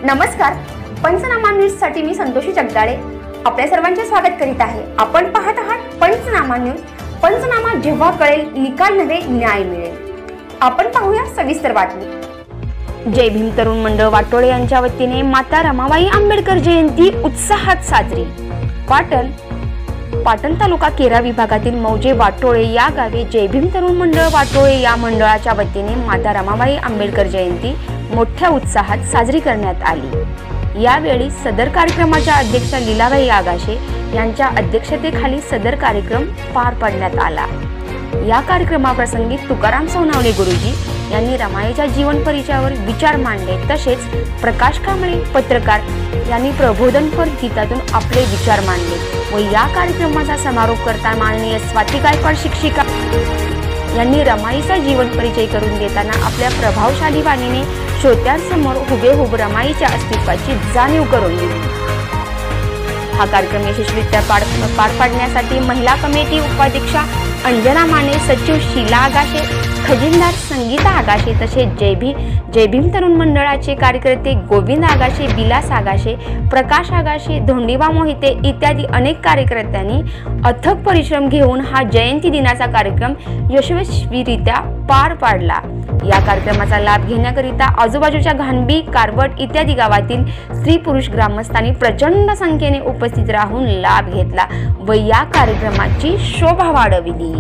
नमस्कार, पंचनामा न्यूज साठी मी संतोषी जगदाळे आपल्या सर्वांचे स्वागत करीत आहे। आपण पाहत आहात पंचनामा न्यूज। पंचनामा जेव्हा कळेल निकाल नव्हे न्याय मिळेल। आपण पाहूया सविस्तर बातमी। जय भीम तरुण मंडळ वाटोळे यांच्या वतीने माता रमाबाई आंबेडकर जयंती उत्साहात साजरी। पाटण तालुका केरा विभागातील मौजे वाटोळे या गावी जय भीम तरुण मंडळ वाटोळे या मंडळाच्या वतीने माता रमाबाई आंबेडकर जयंती मोठ्या उत्साहात साजरी करण्यात आली। यावेळी सदर कार्यक्रमाच्या अध्यक्षा लीलाबाई आगाशे यांच्या अध्यक्षतेखाली सदर कार्यक्रम पार पाडण्यात आला। या कार्यक्रमाप्रसंगी तुकाराम सोनावणे गुरुजी यांनी रमाईच्या जीवन परिचयावर विचार मांडले। तसेच प्रकाश कांबळे पत्रकार यांनी प्रबोधनपर गीतातून आपले विचार मांडले व या कार्यक्रमाचा समारोप करताना माननीय स्वाती गायकवाड शिक्षिका यांनी रमाईचा जीवन परिचय करून देताना आपल्या प्रभावशाली वाणीने श्रोत्यांसमोर हुबेहूब रमाईच्या अस्तित्वाची जाणीव करून दिली। हा कार्यक्रम यशस्वीरित्या पार पाडण्यासाठी महिला कमिटी उपाध्यक्षा अंजना माने, सचिव शीला आगाशे, खजिनदार संगीता आगाशे तसेच जय भीम तरुण मंडळाचे कार्यकर्ते गोविंद आगाशे, विलास आगाशे, प्रकाश आगाशे, धोंडीबा मोहिते इत्यादी अनेक कार्यकर्त्यांनी अथक परिश्रम घेऊन हा जयंती दिनाचा कार्यक्रम यशस्वीरित्या पार पाडला। या कार्यक्रमाचा लाभ घेण्याकरिता आजूबाजूच्या घाणबी, कारवट इत्यादी गावातील स्त्री पुरुष ग्रामस्थांनी प्रचंड संख्येने उपस्थित राहून लाभ घेतला व या कार्यक्रमाची शोभा वाढविली।